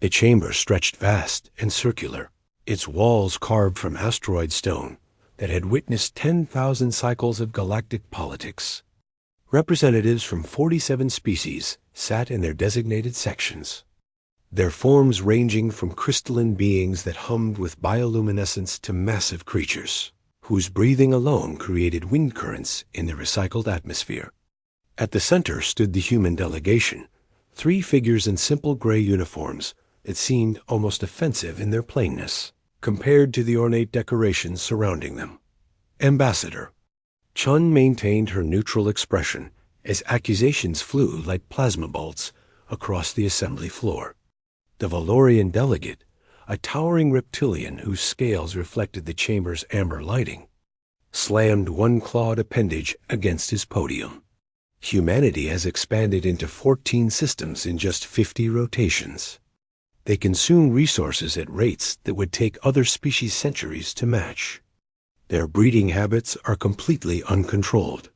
The chamber stretched vast and circular, its walls carved from asteroid stone that had witnessed 10,000 cycles of galactic politics. Representatives from 47 species sat in their designated sections, their forms ranging from crystalline beings that hummed with bioluminescence to massive creatures, whose breathing alone created wind currents in the recycled atmosphere. At the center stood the human delegation, 3 figures in simple gray uniforms that seemed almost offensive in their plainness, compared to the ornate decorations surrounding them. Ambassador. Chun maintained her neutral expression as accusations flew like plasma bolts across the assembly floor. The Valorian delegate, a towering reptilian whose scales reflected the chamber's amber lighting, slammed one clawed appendage against his podium. Humanity has expanded into 14 systems in just 50 rotations. They consume resources at rates that would take other species centuries to match. Their breeding habits are completely uncontrolled.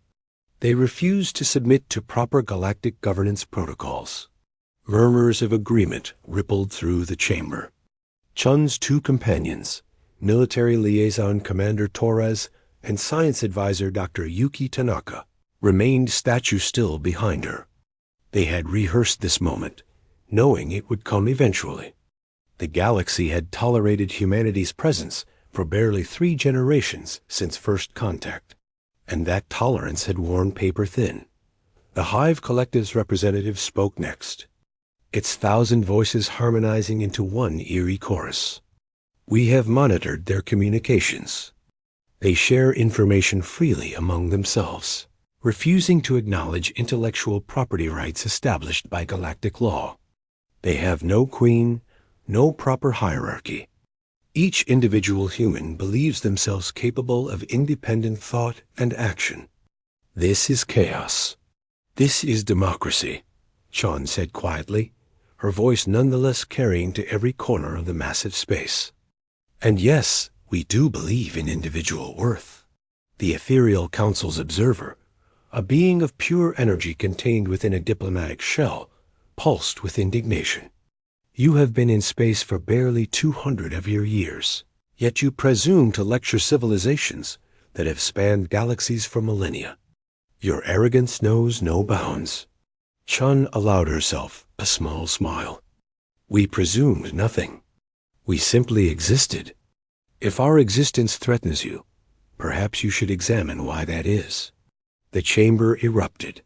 They refuse to submit to proper galactic governance protocols. Murmurs of agreement rippled through the chamber. Chun's 2 companions, military liaison Commander Torres and science advisor Dr. Yuki Tanaka, remained statue still behind her. They had rehearsed this moment, knowing it would come eventually. The galaxy had tolerated humanity's presence for barely 3 generations since first contact, and that tolerance had worn paper thin. The Hive Collective's representative spoke next, its 1,000 voices harmonizing into one eerie chorus. We have monitored their communications. They share information freely among themselves, refusing to acknowledge intellectual property rights established by galactic law. They have no queen, no proper hierarchy. Each individual human believes themselves capable of independent thought and action. This is chaos. This is democracy, Chun said quietly, her voice nonetheless carrying to every corner of the massive space. And yes, we do believe in individual worth. The ethereal council's observer, a being of pure energy contained within a diplomatic shell, pulsed with indignation. You have been in space for barely 200 of your years, yet you presume to lecture civilizations that have spanned galaxies for millennia. Your arrogance knows no bounds. Chun allowed herself a small smile. We presumed nothing. We simply existed. If our existence threatens you, perhaps you should examine why that is. The chamber erupted.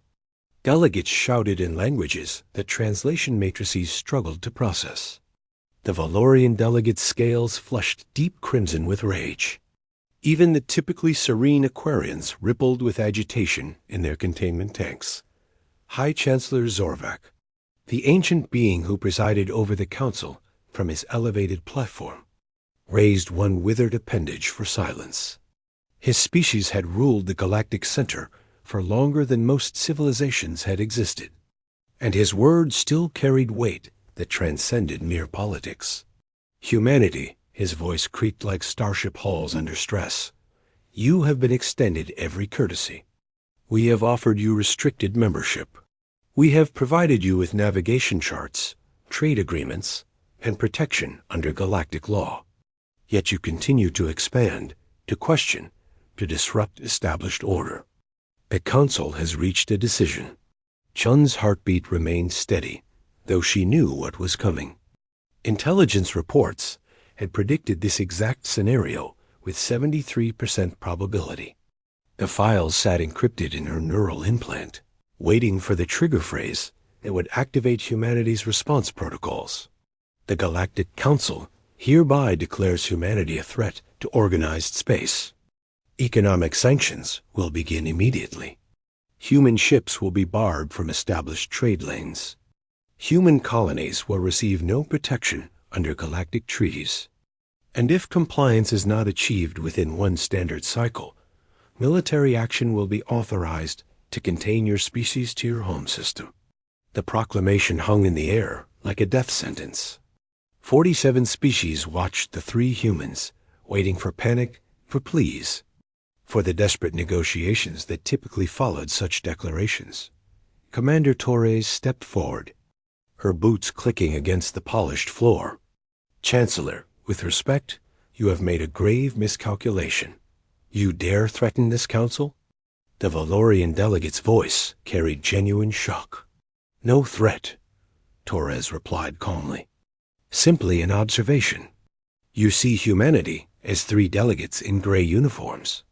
Delegates shouted in languages that translation matrices struggled to process. The Valorian delegates' scales flushed deep crimson with rage. Even the typically serene Aquarians rippled with agitation in their containment tanks. High Chancellor Zorvak, the ancient being who presided over the council from his elevated platform, raised one withered appendage for silence. His species had ruled the galactic center for longer than most civilizations had existed, and his words still carried weight that transcended mere politics. Humanity, his voice creaked like starship hulls under stress, you have been extended every courtesy. We have offered you restricted membership. We have provided you with navigation charts, trade agreements, and protection under galactic law. Yet you continue to expand, to question, to disrupt established order. The council has reached a decision. Chun's heartbeat remained steady, though she knew what was coming. Intelligence reports had predicted this exact scenario with 73% probability. The files sat encrypted in her neural implant, waiting for the trigger phrase that would activate humanity's response protocols. The Galactic Council hereby declares humanity a threat to organized space. Economic sanctions will begin immediately. Human ships will be barred from established trade lanes. Human colonies will receive no protection under galactic treaties. And if compliance is not achieved within one standard cycle, military action will be authorized to contain your species to your home system. The proclamation hung in the air like a death sentence. 47 species watched the 3 humans, waiting for panic, for pleas, for the desperate negotiations that typically followed such declarations. Commander Torres stepped forward, her boots clicking against the polished floor. "Chancellor, with respect, you have made a grave miscalculation. You dare threaten this council?" The Valorian delegate's voice carried genuine shock. "No threat," Torres replied calmly. "Simply an observation. You see humanity as 3 delegates in gray uniforms.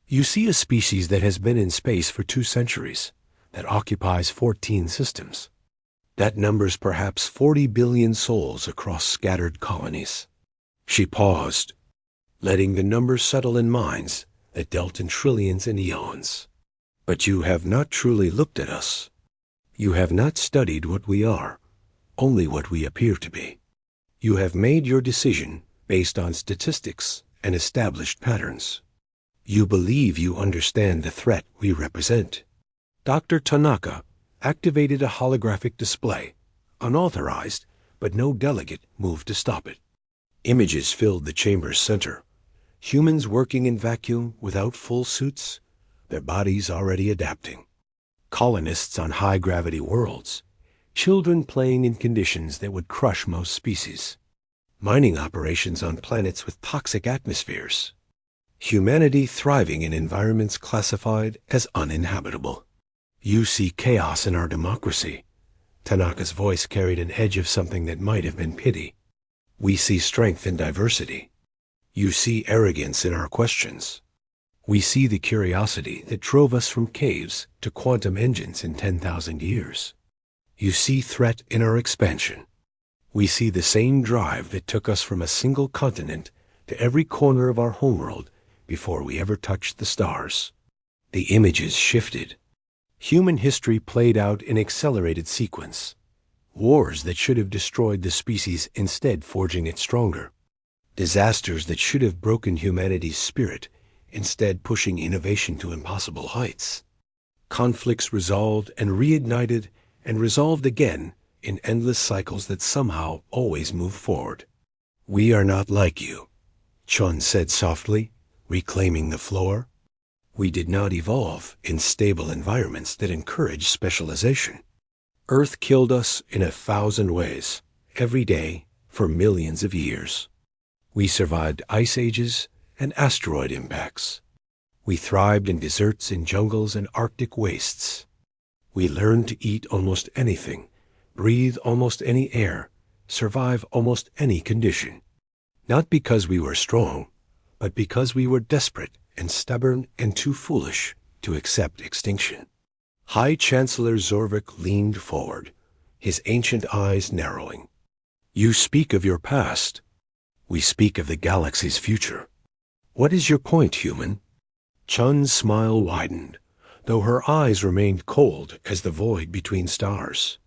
You see a species that has been in space for 2 centuries, that occupies 14 systems, that numbers perhaps 40 billion souls across scattered colonies." She paused, letting the numbers settle in minds that dealt in trillions and eons. "But you have not truly looked at us. You have not studied what we are, only what we appear to be. You have made your decision based on statistics and established patterns. You believe you understand the threat we represent." Dr. Tanaka activated a holographic display, unauthorized, but no delegate moved to stop it. Images filled the chamber's center. Humans working in vacuum without full suits, their bodies already adapting. Colonists on high-gravity worlds. Children playing in conditions that would crush most species. Mining operations on planets with toxic atmospheres. Humanity thriving in environments classified as uninhabitable. "You see chaos in our democracy." Tanaka's voice carried an edge of something that might have been pity. "We see strength in diversity. You see arrogance in our questions. We see the curiosity that drove us from caves to quantum engines in 10,000 years. You see threat in our expansion. We see the same drive that took us from a single continent to every corner of our homeworld before we ever touched the stars." The images shifted. Human history played out in accelerated sequence. Wars that should have destroyed the species instead forging it stronger. Disasters that should have broken humanity's spirit instead pushing innovation to impossible heights. Conflicts resolved and reignited and resolved again in endless cycles that somehow always move forward. "We are not like you," Chun said softly, reclaiming the floor. "We did not evolve in stable environments that encourage specialization. Earth killed us in 1,000 ways, every day, for millions of years. We survived ice ages and asteroid impacts. We thrived in deserts, in jungles, and Arctic wastes. We learned to eat almost anything, breathe almost any air, survive almost any condition. Not because we were strong, but because we were desperate and stubborn and too foolish to accept extinction." High Chancellor Zorvik leaned forward, his ancient eyes narrowing. "You speak of your past. We speak of the galaxy's future. What is your point, human?" Chun's smile widened, though her eyes remained cold as the void between stars.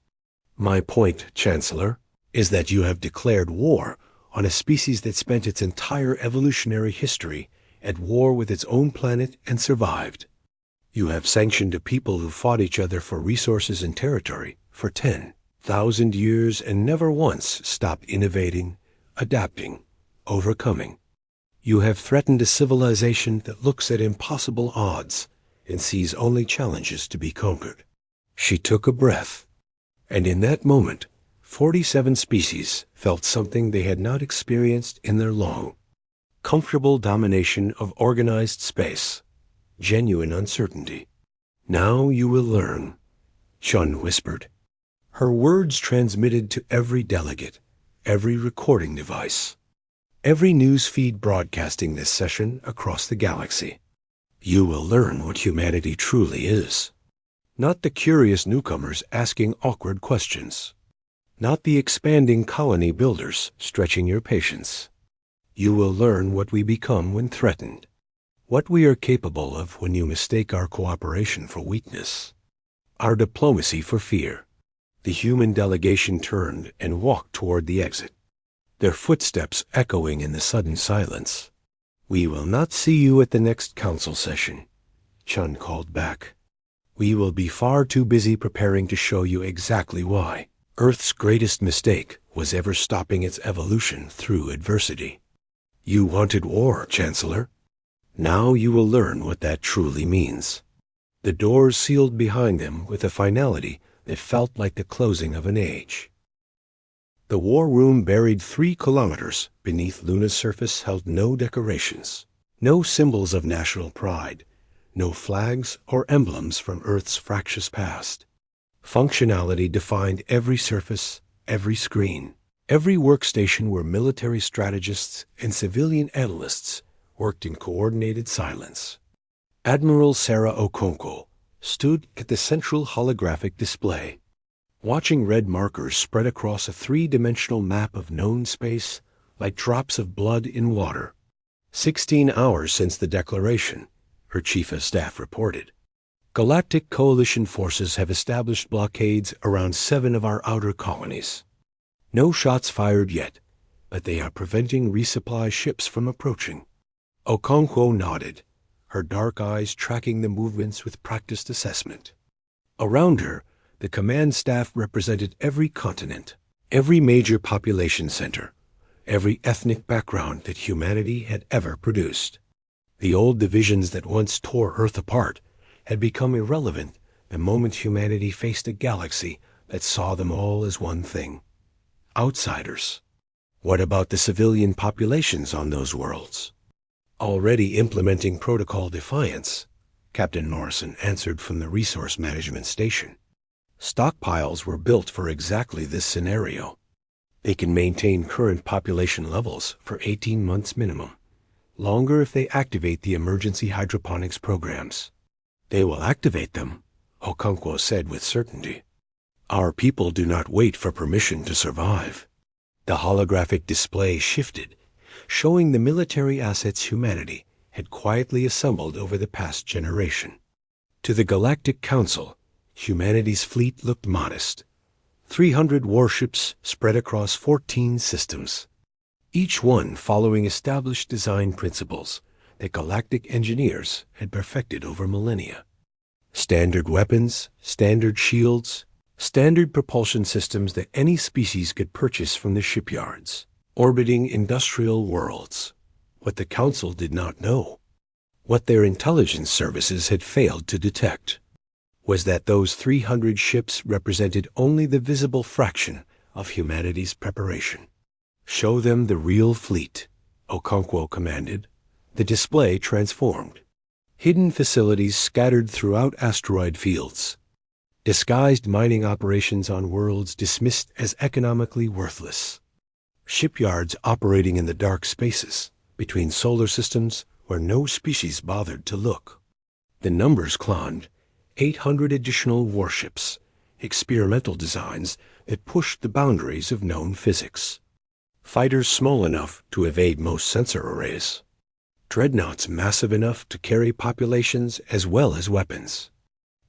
"My point, Chancellor, is that you have declared war on a species that spent its entire evolutionary history at war with its own planet and survived. You have sanctioned a people who fought each other for resources and territory for 10,000 years and never once stopped innovating, adapting, overcoming. You have threatened a civilization that looks at impossible odds and sees only challenges to be conquered." She took a breath, and in that moment, 47 species felt something they had not experienced in their long, comfortable domination of organized space, genuine uncertainty. "Now you will learn," Chun whispered. Her words transmitted to every delegate, every recording device, every news feed broadcasting this session across the galaxy. "You will learn what humanity truly is. Not the curious newcomers asking awkward questions. Not the expanding colony builders stretching your patience. You will learn what we become when threatened. What we are capable of when you mistake our cooperation for weakness. Our diplomacy for fear." The human delegation turned and walked toward the exit, their footsteps echoing in the sudden silence. "We will not see you at the next council session," Chun called back. "We will be far too busy preparing to show you exactly why Earth's greatest mistake was ever stopping its evolution through adversity. You wanted war, Chancellor. Now you will learn what that truly means." The doors sealed behind them with a finality that felt like the closing of an age. The war room, buried 3 kilometers beneath Luna's surface, held no decorations, no symbols of national pride, no flags or emblems from Earth's fractious past. Functionality defined every surface, every screen, every workstation where military strategists and civilian analysts worked in coordinated silence. Admiral Sarah Okonkwo stood at the central holographic display, watching red markers spread across a 3-dimensional map of known space like drops of blood in water. 16 hours since the declaration, her chief of staff reported. Galactic Coalition forces have established blockades around 7 of our outer colonies. No shots fired yet, but they are preventing resupply ships from approaching. Okonkwo nodded, her dark eyes tracking the movements with practiced assessment. Around her, the command staff represented every continent, every major population center, every ethnic background that humanity had ever produced. The old divisions that once tore Earth apart had become irrelevant the moment humanity faced a galaxy that saw them all as one thing: outsiders. What about the civilian populations on those worlds? Already implementing Protocol Defiance, Captain Morrison answered from the Resource Management Station. Stockpiles were built for exactly this scenario. They can maintain current population levels for 18 months minimum, longer if they activate the emergency hydroponics programs. They will activate them, Okonkwo said with certainty. Our people do not wait for permission to survive. The holographic display shifted, showing the military assets humanity had quietly assembled over the past generation. To the Galactic Council, humanity's fleet looked modest. 300 warships spread across 14 systems, each one following established design principles that galactic engineers had perfected over millennia. Standard weapons, standard shields, standard propulsion systems that any species could purchase from the shipyards, orbiting industrial worlds. What the Council did not know, what their intelligence services had failed to detect, was that those 300 ships represented only the visible fraction of humanity's preparation. Show them the real fleet, Okonkwo commanded. The display transformed. Hidden facilities scattered throughout asteroid fields. Disguised mining operations on worlds dismissed as economically worthless. Shipyards operating in the dark spaces between solar systems where no species bothered to look. The numbers climbed. 800 additional warships, experimental designs that pushed the boundaries of known physics. Fighters small enough to evade most sensor arrays. Dreadnoughts massive enough to carry populations as well as weapons.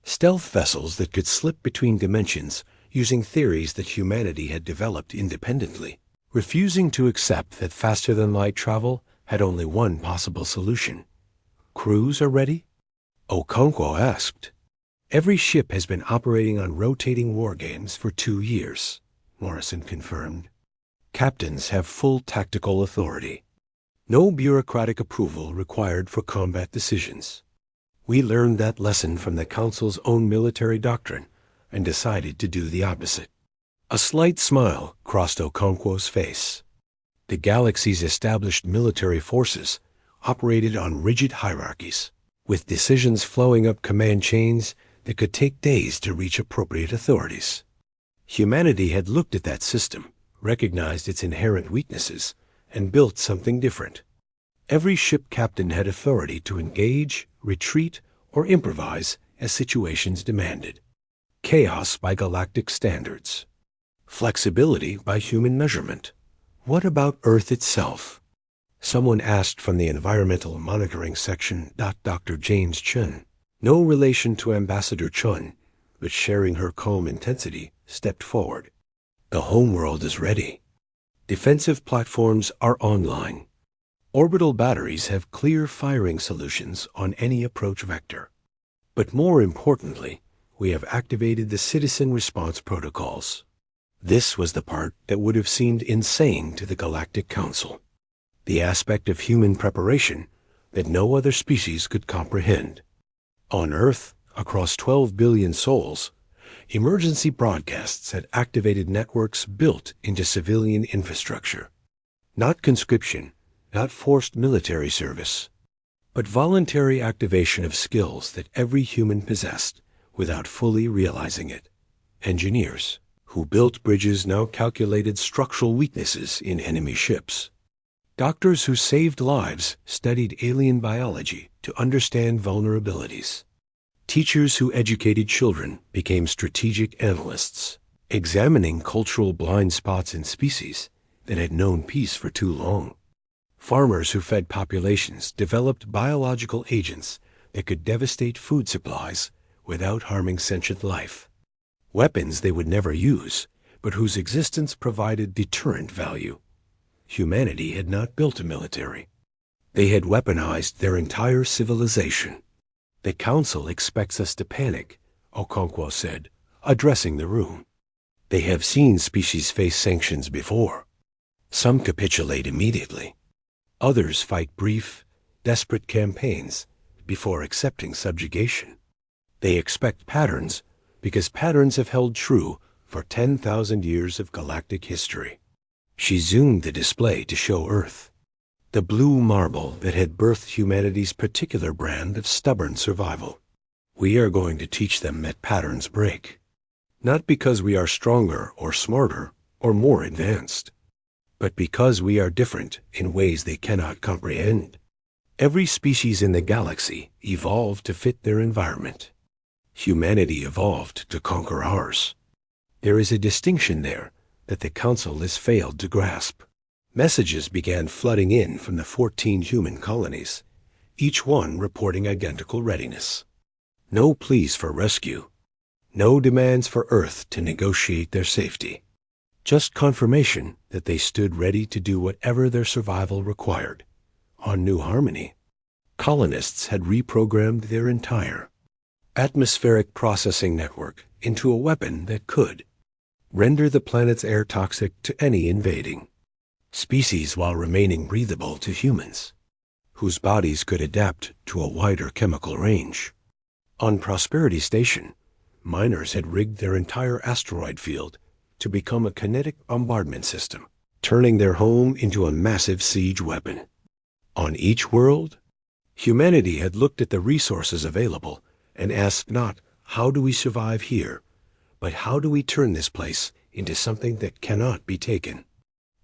Stealth vessels that could slip between dimensions using theories that humanity had developed independently, refusing to accept that faster-than-light travel had only one possible solution. Crews are ready? Okonkwo asked. Every ship has been operating on rotating war games for 2 years, Morrison confirmed. Captains have full tactical authority. No bureaucratic approval required for combat decisions. We learned that lesson from the Council's own military doctrine and decided to do the opposite. A slight smile crossed Okonkwo's face. The galaxy's established military forces operated on rigid hierarchies, with decisions flowing up command chains that could take days to reach appropriate authorities. Humanity had looked at that system, recognized its inherent weaknesses, and built something different. Every ship captain had authority to engage, retreat, or improvise as situations demanded. Chaos by galactic standards. Flexibility by human measurement. What about Earth itself? Someone asked from the Environmental Monitoring Section. Dr. James Chun, no relation to Ambassador Chun, but sharing her calm intensity, stepped forward. The homeworld is ready. Defensive platforms are online. Orbital batteries have clear firing solutions on any approach vector. But more importantly, we have activated the citizen response protocols. This was the part that would have seemed insane to the Galactic Council. The aspect of human preparation that no other species could comprehend. On Earth, across 12 billion souls, Emergency broadcasts had activated networks built into civilian infrastructure. Not conscription, not forced military service, but voluntary activation of skills that every human possessed without fully realizing it. Engineers who built bridges now calculated structural weaknesses in enemy ships. Doctors who saved lives studied alien biology to understand vulnerabilities. Teachers who educated children became strategic analysts, examining cultural blind spots in species that had known peace for too long. Farmers who fed populations developed biological agents that could devastate food supplies without harming sentient life. Weapons they would never use, but whose existence provided deterrent value. Humanity had not built a military. They had weaponized their entire civilization. The Council expects us to panic, Okonkwo said, addressing the room. They have seen species face sanctions before. Some capitulate immediately. Others fight brief, desperate campaigns before accepting subjugation. They expect patterns because patterns have held true for 10,000 years of galactic history. She zoomed the display to show Earth, the blue marble that had birthed humanity's particular brand of stubborn survival. We are going to teach them that patterns break, not because we are stronger or smarter or more advanced, but because we are different in ways they cannot comprehend. Every species in the galaxy evolved to fit their environment. Humanity evolved to conquer ours. There is a distinction there that the Council has failed to grasp. Messages began flooding in from the 14 human colonies, each one reporting identical readiness. No pleas for rescue. No demands for Earth to negotiate their safety. Just confirmation that they stood ready to do whatever their survival required. On New Harmony, colonists had reprogrammed their entire atmospheric processing network into a weapon that could render the planet's air toxic to any invading species while remaining breathable to humans, whose bodies could adapt to a wider chemical range. On Prosperity Station, miners had rigged their entire asteroid field to become a kinetic bombardment system, turning their home into a massive siege weapon. On each world, humanity had looked at the resources available and asked not, how do we survive here, but how do we turn this place into something that cannot be taken?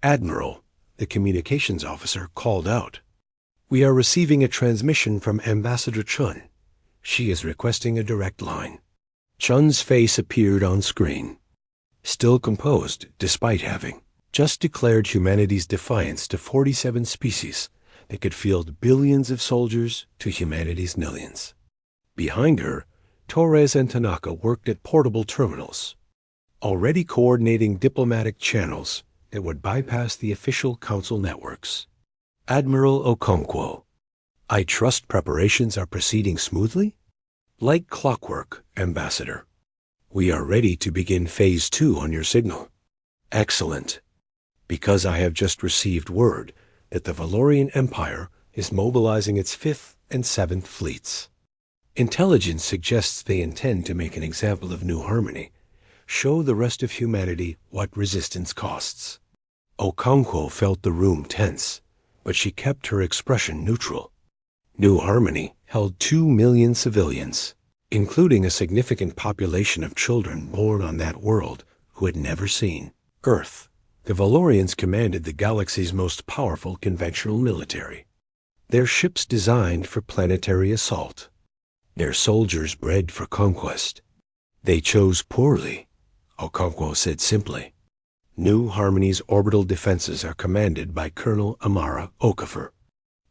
Admiral, the communications officer, called out, "We are receiving a transmission from Ambassador Chun. She is requesting a direct line." Chun's face appeared on screen, still composed despite having just declared humanity's defiance to 47 species that could field billions of soldiers to humanity's millions. Behind her, Torres and Tanaka worked at portable terminals, already coordinating diplomatic channels that would bypass the official council networks. Admiral Okonkwo, "I trust preparations are proceeding smoothly?" "Like clockwork, Ambassador. We are ready to begin Phase 2 on your signal." "Excellent. Because I have just received word that the Valorian Empire is mobilizing its 5th and 7th fleets. Intelligence suggests they intend to make an example of New Harmony, show the rest of humanity what resistance costs." Okonkwo felt the room tense, but she kept her expression neutral. New Harmony held 2 million civilians, including a significant population of children born on that world who had never seen Earth. The Valorians commanded the galaxy's most powerful conventional military. Their ships designed for planetary assault. Their soldiers bred for conquest. They chose poorly, Okonkwo said simply. New Harmony's orbital defenses are commanded by Colonel Amara Okafor.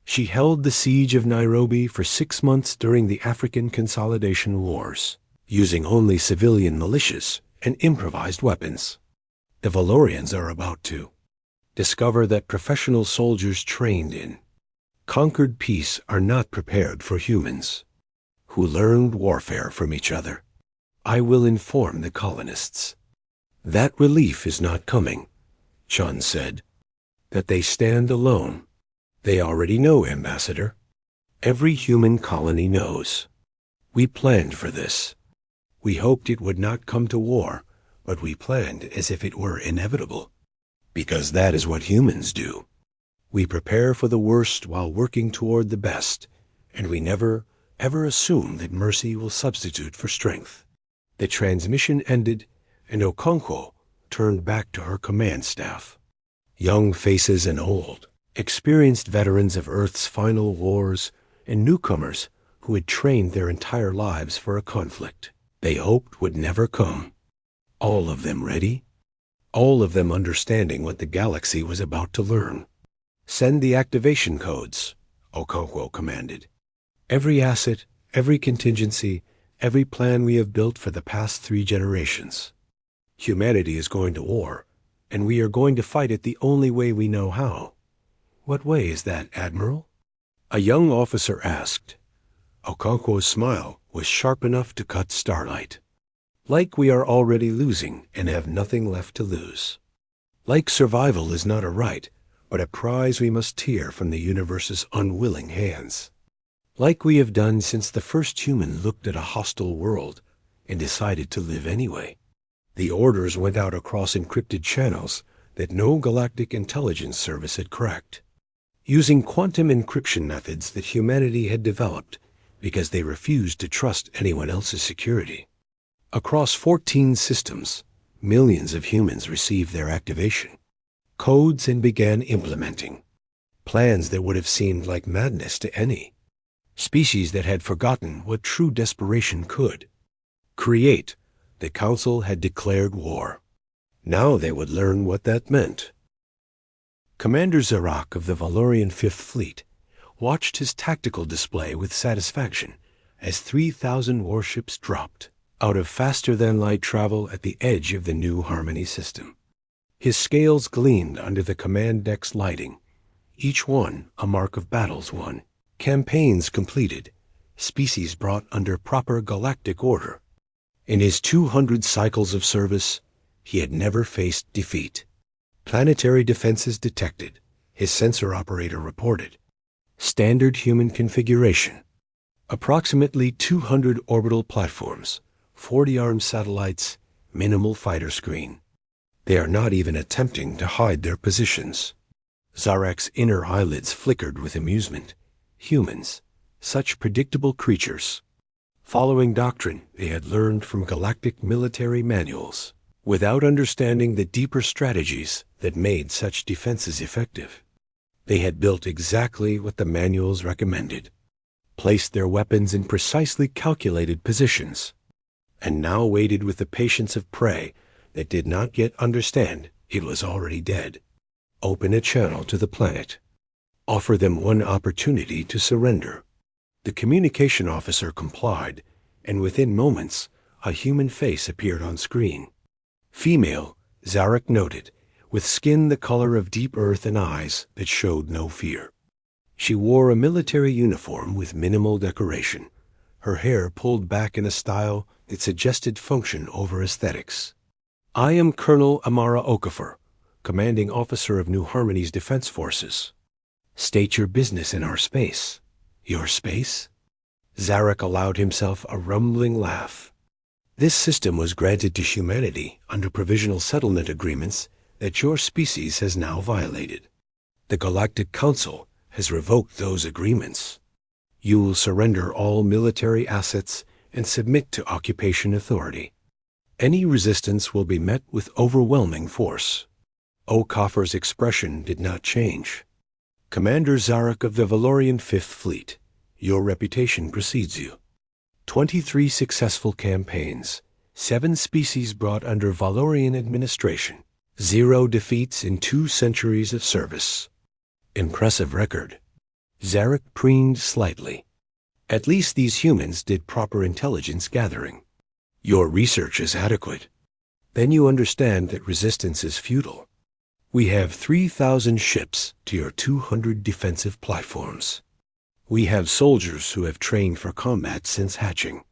She held the siege of Nairobi for 6 months during the African Consolidation Wars, using only civilian militias and improvised weapons. The Valorians are about to discover that professional soldiers trained in conquered peace are not prepared for humans, who learned warfare from each other. I will inform the colonists. That relief is not coming, Chun said. That they stand alone. They already know, Ambassador. Every human colony knows. We planned for this. We hoped it would not come to war, but we planned as if it were inevitable. Because that is what humans do. We prepare for the worst while working toward the best, and we never, ever assume that mercy will substitute for strength. The transmission ended, and Okonkwo turned back to her command staff. Young faces and old, experienced veterans of Earth's final wars, and newcomers who had trained their entire lives for a conflict they hoped would never come. All of them ready? All of them understanding what the galaxy was about to learn. Send the activation codes, Okonkwo commanded. Every asset, every contingency, every plan we have built for the past 3 generations. Humanity is going to war, and we are going to fight it the only way we know how. What way is that, Admiral? A young officer asked. Okonkwo's smile was sharp enough to cut starlight. Like we are already losing and have nothing left to lose. Like survival is not a right, but a prize we must tear from the universe's unwilling hands. Like we have done since the first human looked at a hostile world and decided to live anyway. The orders went out across encrypted channels that no galactic intelligence service had cracked, using quantum encryption methods that humanity had developed because they refused to trust anyone else's security. Across 14 systems, millions of humans received their activation codes and began implementing plans that would have seemed like madness to any species that had forgotten what true desperation could create. The Council had declared war. Now they would learn what that meant. Commander Zarak of the Valorian Fifth Fleet watched his tactical display with satisfaction as 3,000 warships dropped out of faster-than-light travel at the edge of the new Harmony system. His scales gleamed under the command deck's lighting, each one a mark of battles won, campaigns completed, species brought under proper galactic order. In his 200 cycles of service, he had never faced defeat. Planetary defenses detected, his sensor operator reported. Standard human configuration. Approximately 200 orbital platforms, 40 armed satellites, minimal fighter screen. They are not even attempting to hide their positions. Zarak's inner eyelids flickered with amusement. Humans, such predictable creatures. Following doctrine they had learned from galactic military manuals, without understanding the deeper strategies that made such defenses effective. They had built exactly what the manuals recommended, placed their weapons in precisely calculated positions, and now waited with the patience of prey that did not yet understand it was already dead. Open a channel to the planet. Offer them one opportunity to surrender. The communication officer complied, and within moments, a human face appeared on screen. Female, Zarak noted, with skin the color of deep earth and eyes that showed no fear. She wore a military uniform with minimal decoration, her hair pulled back in a style that suggested function over aesthetics. I am Colonel Amara Okafor, commanding officer of New Harmony's defense forces. State your business in our space. Your space? Zarak allowed himself a rumbling laugh. This system was granted to humanity under provisional settlement agreements that your species has now violated. The Galactic Council has revoked those agreements. You will surrender all military assets and submit to occupation authority. Any resistance will be met with overwhelming force. Okafor's expression did not change. Commander Zarak of the Valorian Fifth Fleet, your reputation precedes you. 23 successful campaigns, 7 species brought under Valorian administration, 0 defeats in 2 centuries of service. Impressive record. Zarak preened slightly. At least these humans did proper intelligence gathering. Your research is adequate. Then you understand that resistance is futile. We have 3,000 ships to your 200 defensive platforms. We have soldiers who have trained for combat since hatching.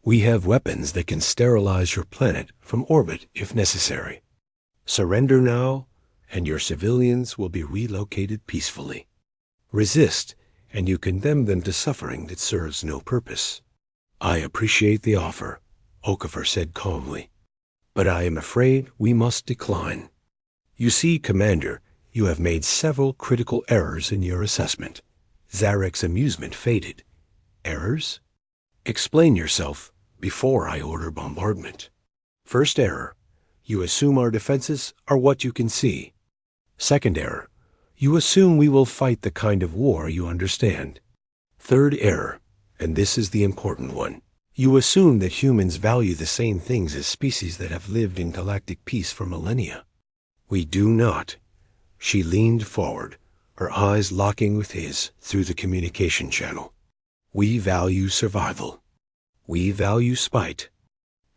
We have weapons that can sterilize your planet from orbit if necessary. Surrender now, and your civilians will be relocated peacefully. Resist, and you condemn them to suffering that serves no purpose. I appreciate the offer, Okafor said calmly. "But I am afraid we must decline. You see, Commander, you have made several critical errors in your assessment." Zarek's amusement faded. "Errors? Explain yourself before I order bombardment." "First error. You assume our defenses are what you can see. Second error. You assume we will fight the kind of war you understand. Third error, and this is the important one. You assume that humans value the same things as species that have lived in galactic peace for millennia. We do not." She leaned forward, her eyes locking with his through the communication channel. "We value survival. We value spite.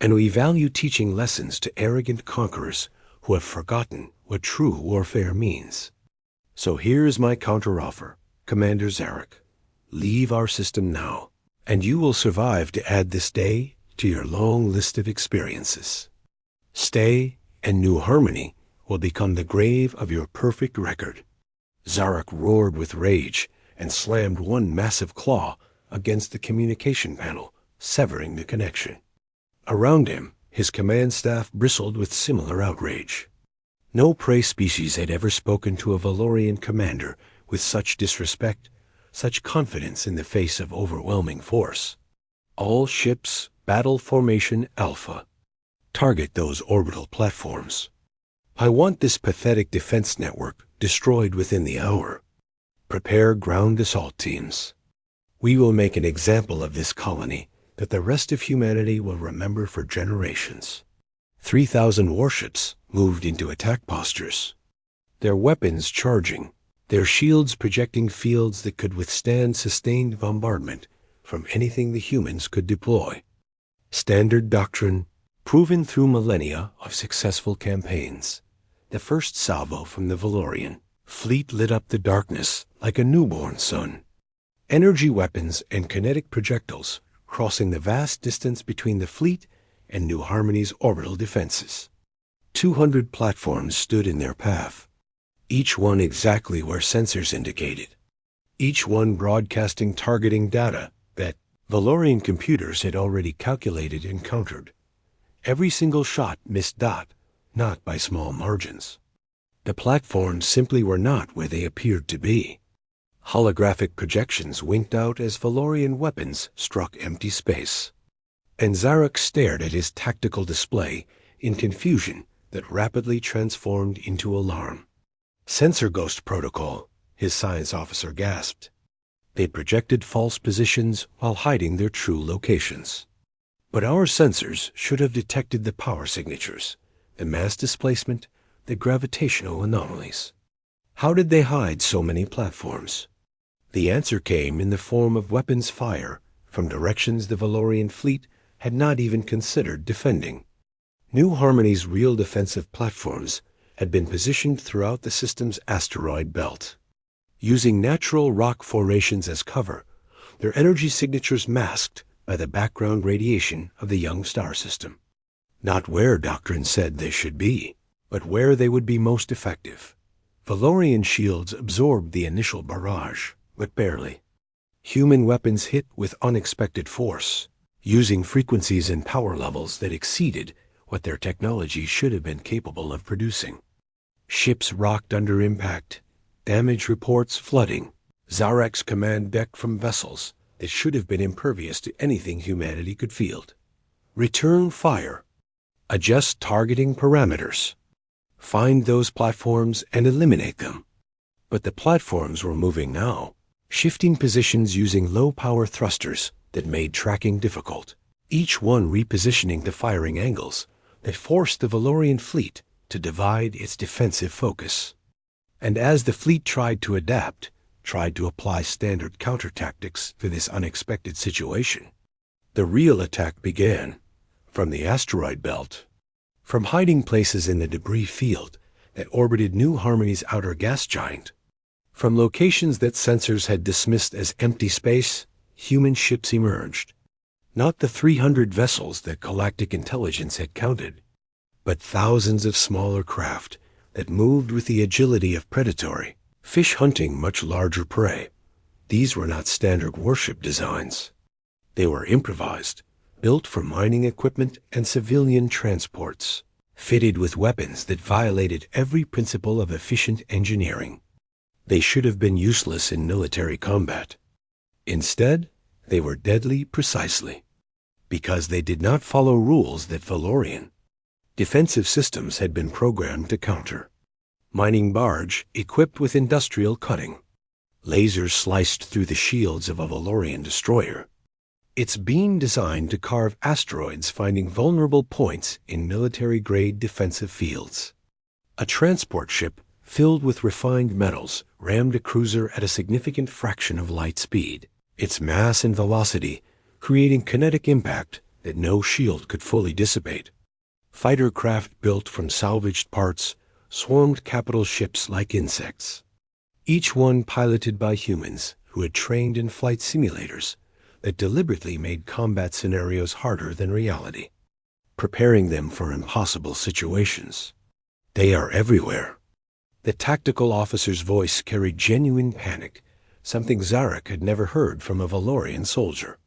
And we value teaching lessons to arrogant conquerors who have forgotten what true warfare means. So here is my counteroffer, Commander Zarek. Leave our system now, and you will survive to add this day to your long list of experiences. Stay, and New Harmony will become the grave of your perfect record." Zarek roared with rage and slammed one massive claw against the communication panel, severing the connection. Around him, his command staff bristled with similar outrage. No prey species had ever spoken to a Valorian commander with such disrespect, such confidence in the face of overwhelming force. "All ships, battle formation Alpha. Target those orbital platforms. I want this pathetic defense network destroyed within the hour. Prepare ground assault teams. We will make an example of this colony that the rest of humanity will remember for generations." 3,000 warships moved into attack postures, their weapons charging, their shields projecting fields that could withstand sustained bombardment from anything the humans could deploy. Standard doctrine, proven through millennia of successful campaigns. The first salvo from the Valorian fleet lit up the darkness like a newborn sun. Energy weapons and kinetic projectiles crossing the vast distance between the fleet and New Harmony's orbital defenses. 200 platforms stood in their path, each one exactly where sensors indicated, each one broadcasting targeting data that Valorian computers had already calculated and countered. Every single shot missed Dot, not by small margins. The platforms simply were not where they appeared to be. Holographic projections winked out as Valorian weapons struck empty space. And Zarek stared at his tactical display in confusion that rapidly transformed into alarm. "Sensor ghost protocol," his science officer gasped. They projected false positions while hiding their true locations. But our sensors should have detected the power signatures, the mass displacement, the gravitational anomalies. How did they hide so many platforms? The answer came in the form of weapons fire from directions the Valorian fleet had not even considered defending. New Harmony's real defensive platforms had been positioned throughout the system's asteroid belt. Using natural rock formations as cover, their energy signatures masked by the background radiation of the young star system. Not where doctrine said they should be, but where they would be most effective. Valorian shields absorbed the initial barrage, but barely. Human weapons hit with unexpected force, using frequencies and power levels that exceeded what their technology should have been capable of producing. Ships rocked under impact, damage reports flooding, Zarek's command deck from vessels that should have been impervious to anything humanity could field. Return fire. Adjust targeting parameters. Find those platforms and eliminate them. But the platforms were moving now, shifting positions using low-power thrusters that made tracking difficult, each one repositioning the firing angles that forced the Valorian fleet to divide its defensive focus. And as the fleet tried to adapt, tried to apply standard counter-tactics to this unexpected situation, the real attack began from the asteroid belt, from hiding places in the debris field that orbited New Harmony's outer gas giant. From locations that sensors had dismissed as empty space, human ships emerged. Not the 300 vessels that galactic intelligence had counted, but thousands of smaller craft that moved with the agility of predatory fish hunting much larger prey. These were not standard warship designs. They were improvised, built for mining equipment and civilian transports, fitted with weapons that violated every principle of efficient engineering. They should have been useless in military combat. Instead, they were deadly precisely because they did not follow rules that Valorian defensive systems had been programmed to counter. Mining barge equipped with industrial cutting. Lasers sliced through the shields of a Valorian destroyer. Its beam designed to carve asteroids finding vulnerable points in military-grade defensive fields. A transport ship filled with refined metals rammed a cruiser at a significant fraction of light speed, its mass and velocity creating kinetic impact that no shield could fully dissipate. Fighter craft built from salvaged parts swarmed capital ships like insects, each one piloted by humans who had trained in flight simulators that deliberately made combat scenarios harder than reality, preparing them for impossible situations. They are everywhere. The tactical officer's voice carried genuine panic, something Zarek had never heard from a Valorian soldier.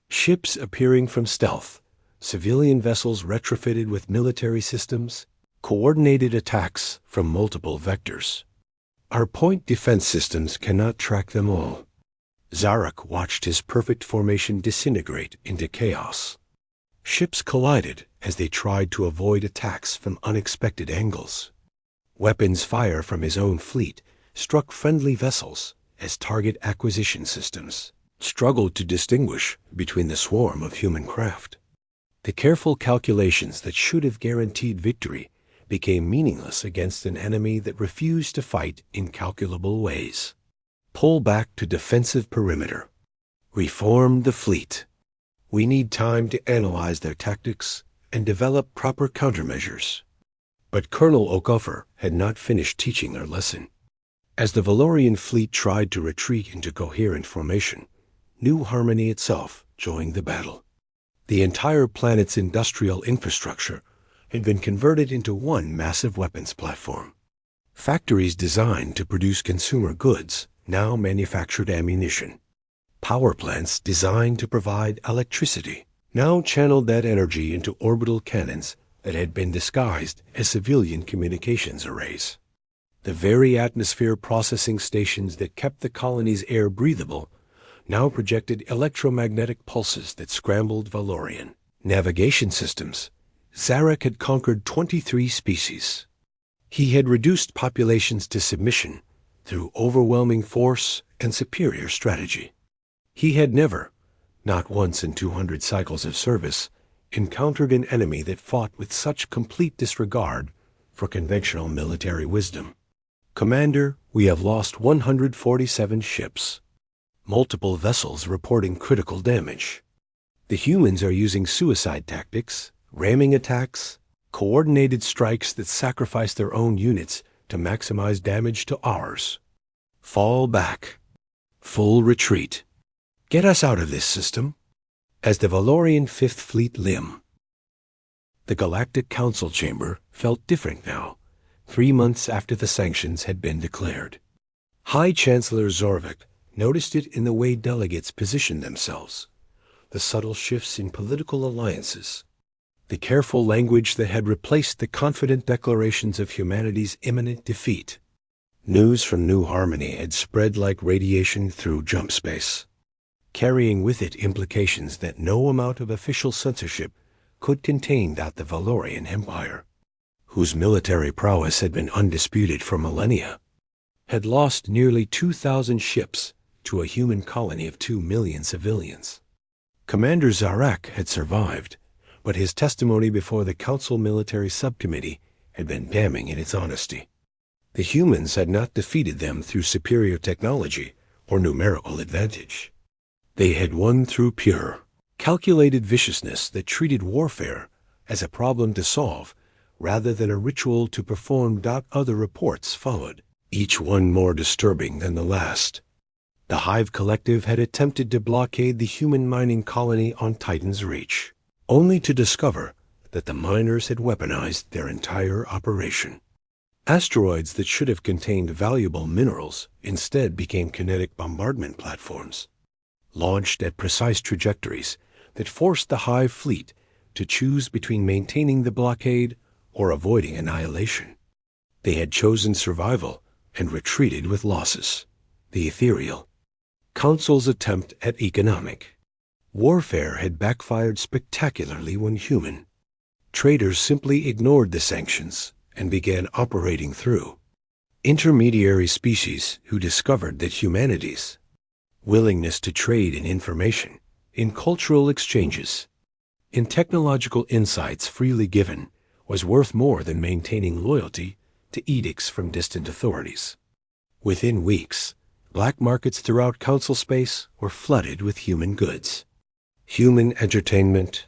Ships appearing from stealth, civilian vessels retrofitted with military systems, coordinated attacks from multiple vectors. Our point defense systems cannot track them all. Zarek watched his perfect formation disintegrate into chaos. Ships collided as they tried to avoid attacks from unexpected angles. Weapons fire from his own fleet struck friendly vessels as target acquisition systems struggled to distinguish between the swarm of human craft. The careful calculations that should have guaranteed victory became meaningless against an enemy that refused to fight in calculable ways. Pull back to defensive perimeter. Reform the fleet. We need time to analyze their tactics and develop proper countermeasures. But Colonel Okafor had not finished teaching their lesson. As the Valorian fleet tried to retreat into coherent formation, New Harmony itself joined the battle. The entire planet's industrial infrastructure had been converted into one massive weapons platform. Factories designed to produce consumer goods now manufactured ammunition. Power plants designed to provide electricity now channeled that energy into orbital cannons that had been disguised as civilian communications arrays. The very atmosphere processing stations that kept the colony's air breathable now projected electromagnetic pulses that scrambled Valorian navigation systems. Zarek had conquered 23 species. He had reduced populations to submission through overwhelming force and superior strategy. He had never, not once in 200 cycles of service, encountered an enemy that fought with such complete disregard for conventional military wisdom. Commander, we have lost 147 ships. Multiple vessels reporting critical damage. The humans are using suicide tactics, ramming attacks, coordinated strikes that sacrifice their own units to maximize damage to ours. Fall back. Full retreat. Get us out of this system. As the Valorian Fifth Fleet limb. The Galactic Council chamber felt different now, 3 months after the sanctions had been declared. High Chancellor Zorvik noticed it in the way delegates positioned themselves, the subtle shifts in political alliances, the careful language that had replaced the confident declarations of humanity's imminent defeat. News from New Harmony had spread like radiation through jump space, carrying with it implications that no amount of official censorship could contain that the Valorian Empire, whose military prowess had been undisputed for millennia, had lost nearly 2,000 ships to a human colony of 2 million civilians. Commander Zarek had survived, but his testimony before the Council Military Subcommittee had been damning in its honesty. The humans had not defeated them through superior technology or numerical advantage. They had won through pure, calculated viciousness that treated warfare as a problem to solve rather than a ritual to perform. Other reports followed, each one more disturbing than the last. The Hive Collective had attempted to blockade the human mining colony on Titan's Reach, only to discover that the miners had weaponized their entire operation. Asteroids that should have contained valuable minerals instead became kinetic bombardment platforms. Launched at precise trajectories, that forced the Hive fleet to choose between maintaining the blockade or avoiding annihilation. They had chosen survival and retreated with losses. The ethereal Council's attempt at economic warfare had backfired spectacularly when human traders simply ignored the sanctions and began operating through intermediary species who discovered that humanity's willingness to trade in information, in cultural exchanges, in technological insights freely given was worth more than maintaining loyalty to edicts from distant authorities. Within weeks, black markets throughout Council space were flooded with human goods, human entertainment,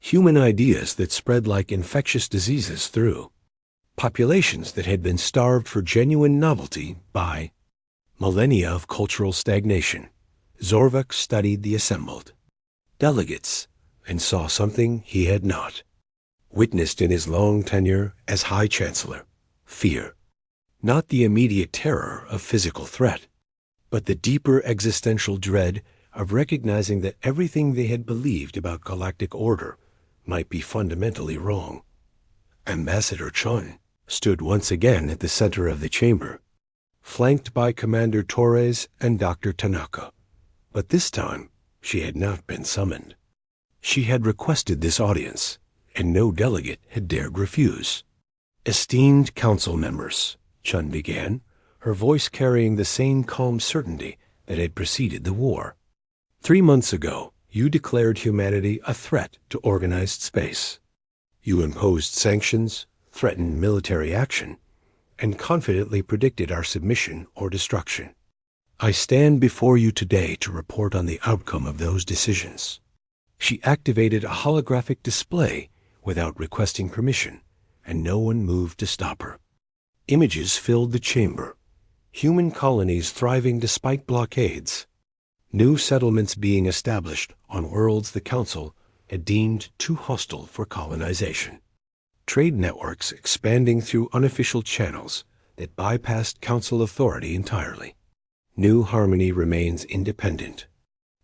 human ideas that spread like infectious diseases through populations that had been starved for genuine novelty by millennia of cultural stagnation. Zorvak studied the assembled delegates and saw something he had not witnessed in his long tenure as High Chancellor: fear. Not the immediate terror of physical threat, but the deeper existential dread of recognizing that everything they had believed about galactic order might be fundamentally wrong. Ambassador Chun stood once again at the center of the chamber, flanked by Commander Torres and Dr. Tanaka. But this time, she had not been summoned. She had requested this audience, and no delegate had dared refuse. Esteemed council members, Chun began, her voice carrying the same calm certainty that had preceded the war. 3 months ago, you declared humanity a threat to organized space. You imposed sanctions, threatened military action, and confidently predicted our submission or destruction. I stand before you today to report on the outcome of those decisions. She activated a holographic display without requesting permission, and no one moved to stop her. Images filled the chamber, human colonies thriving despite blockades, new settlements being established on worlds the Council had deemed too hostile for colonization, trade networks expanding through unofficial channels that bypassed Council authority entirely. New Harmony remains independent.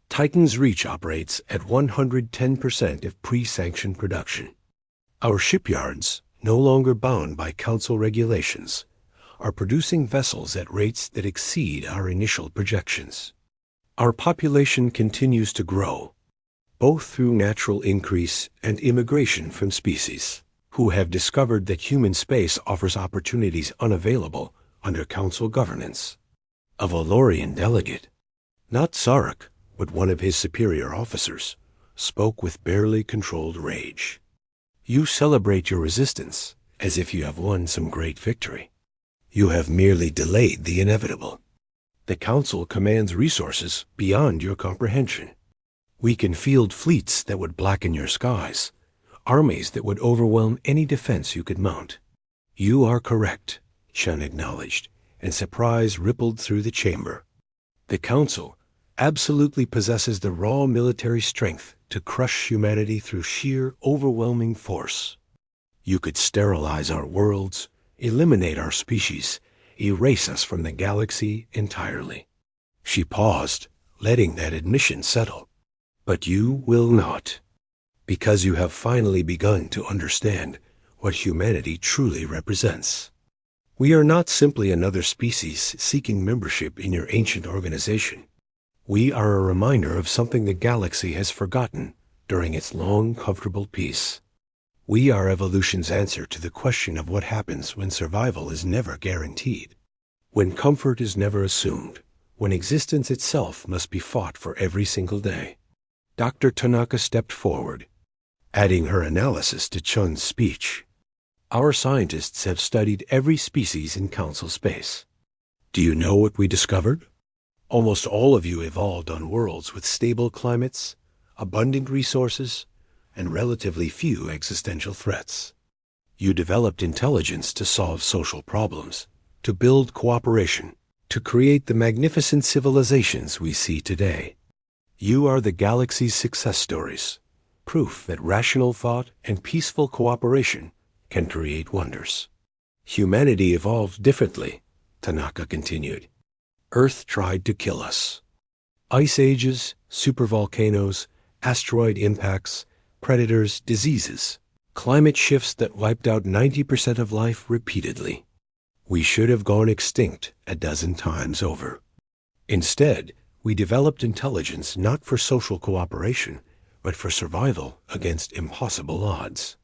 Titan's Reach operates at 110% of pre-sanctioned production. Our shipyards, no longer bound by Council regulations, are producing vessels at rates that exceed our initial projections. Our population continues to grow, both through natural increase and immigration from species who have discovered that human space offers opportunities unavailable under Council governance. A Valorian delegate, not Sarek, but one of his superior officers, spoke with barely controlled rage. You celebrate your resistance as if you have won some great victory. You have merely delayed the inevitable. The Council commands resources beyond your comprehension. We can field fleets that would blacken your skies, armies that would overwhelm any defense you could mount. You are correct, Chun acknowledged, and surprise rippled through the chamber. The Council absolutely possesses the raw military strength to crush humanity through sheer, overwhelming force. You could sterilize our worlds, eliminate our species, erase us from the galaxy entirely. She paused, letting that admission settle. But you will not, because you have finally begun to understand what humanity truly represents. We are not simply another species seeking membership in your ancient organization. We are a reminder of something the galaxy has forgotten during its long, comfortable peace. We are evolution's answer to the question of what happens when survival is never guaranteed, when comfort is never assumed, when existence itself must be fought for every single day. Dr. Tanaka stepped forward, adding her analysis to Chun's speech. Our scientists have studied every species in Council space. Do you know what we discovered? Almost all of you evolved on worlds with stable climates, abundant resources, and relatively few existential threats. You developed intelligence to solve social problems, to build cooperation, to create the magnificent civilizations we see today. You are the galaxy's success stories, proof that rational thought and peaceful cooperation can create wonders. Humanity evolved differently, Tanaka continued. Earth tried to kill us. Ice ages, supervolcanoes, asteroid impacts, predators, diseases, climate shifts that wiped out 90% of life repeatedly. We should have gone extinct a dozen times over. Instead, we developed intelligence not for social cooperation, but for survival against impossible odds.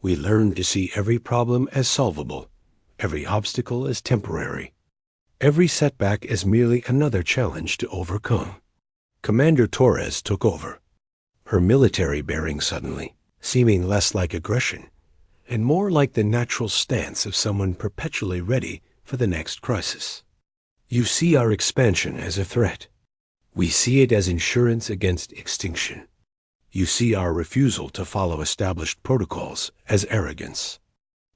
We learned to see every problem as solvable, every obstacle as temporary, every setback as merely another challenge to overcome. Commander Torres took over, her military bearing suddenly, seeming less like aggression and more like the natural stance of someone perpetually ready for the next crisis. You see our expansion as a threat. We see it as insurance against extinction. You see our refusal to follow established protocols as arrogance.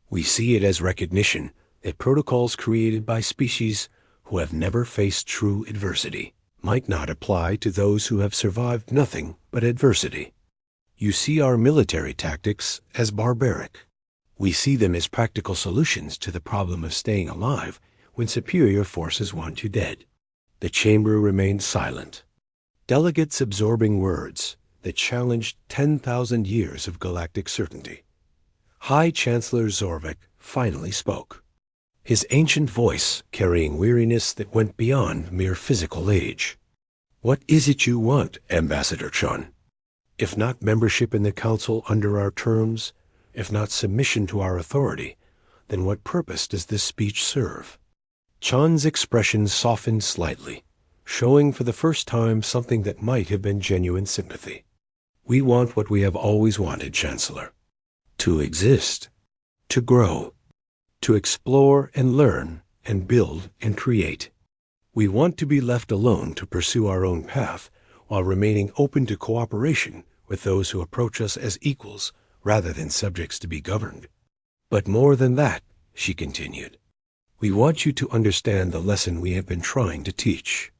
We see it as recognition that protocols created by species who have never faced true adversity might not apply to those who have survived nothing but adversity. You see our military tactics as barbaric. We see them as practical solutions to the problem of staying alive when superior forces want you dead. The chamber remained silent. Delegates absorbing words that challenged 10,000 years of galactic certainty. High Chancellor Zorvik finally spoke, his ancient voice carrying weariness that went beyond mere physical age. What is it you want, Ambassador Chun? If not membership in the Council under our terms, if not submission to our authority, then what purpose does this speech serve? Chun's expression softened slightly, showing for the first time something that might have been genuine sympathy. We want what we have always wanted, Chancellor. To exist, to grow, to explore and learn and build and create. We want to be left alone to pursue our own path while remaining open to cooperation with those who approach us as equals rather than subjects to be governed. But more than that, she continued, we want you to understand the lesson we have been trying to teach.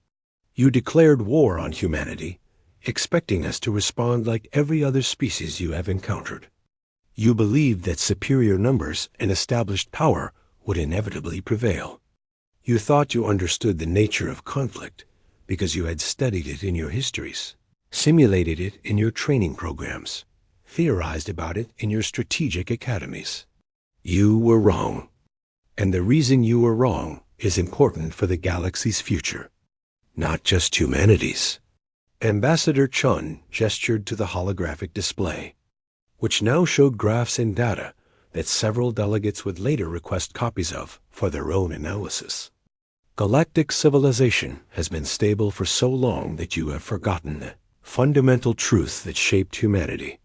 You declared war on humanity, expecting us to respond like every other species you have encountered. You believed that superior numbers and established power would inevitably prevail. You thought you understood the nature of conflict because you had studied it in your histories, simulated it in your training programs, theorized about it in your strategic academies. You were wrong. And the reason you were wrong is important for the galaxy's future, not just humanity's. Ambassador Chun gestured to the holographic display, which now showed graphs and data that several delegates would later request copies of for their own analysis. Galactic civilization has been stable for so long that you have forgotten the fundamental truth that shaped humanity.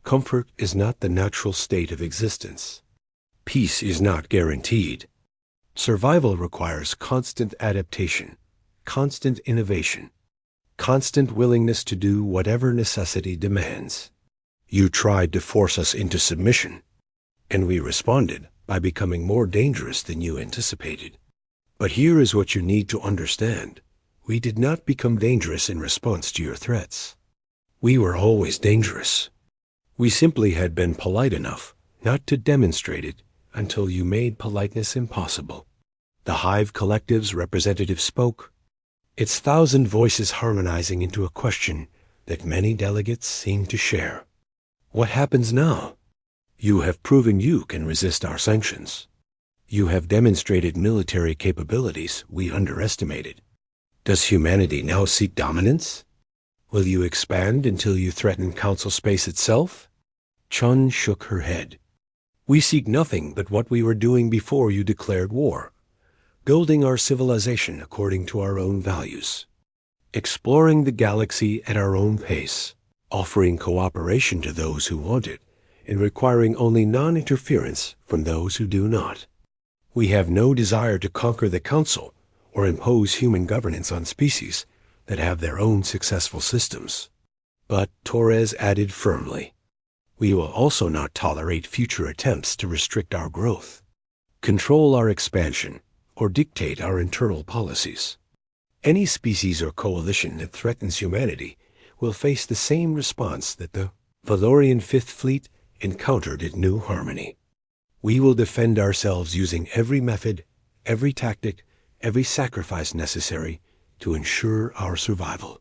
Comfort is not the natural state of existence. Peace is not guaranteed. Survival requires constant adaptation, constant innovation, constant willingness to do whatever necessity demands. You tried to force us into submission, and we responded by becoming more dangerous than you anticipated. But here is what you need to understand. We did not become dangerous in response to your threats. We were always dangerous. We simply had been polite enough not to demonstrate it until you made politeness impossible. The Hive Collective's representative spoke, its 1,000 voices harmonizing into a question that many delegates seemed to share. What happens now? You have proven you can resist our sanctions. You have demonstrated military capabilities we underestimated. Does humanity now seek dominance? Will you expand until you threaten Council space itself? Chun shook her head. We seek nothing but what we were doing before you declared war, building our civilization according to our own values, exploring the galaxy at our own pace, offering cooperation to those who want it, and requiring only non-interference from those who do not. We have no desire to conquer the Council or impose human governance on species that have their own successful systems. But, Torres added firmly, we will also not tolerate future attempts to restrict our growth, control our expansion, or dictate our internal policies. Any species or coalition that threatens humanity will face the same response that the Valorian Fifth Fleet encountered at New Harmony. We will defend ourselves using every method, every tactic, every sacrifice necessary to ensure our survival.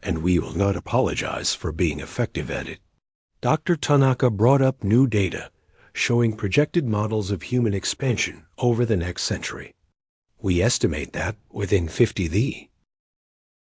and we will not apologize for being effective at it. Dr. Tanaka brought up new data showing projected models of human expansion over the next century. We estimate that, within 50 the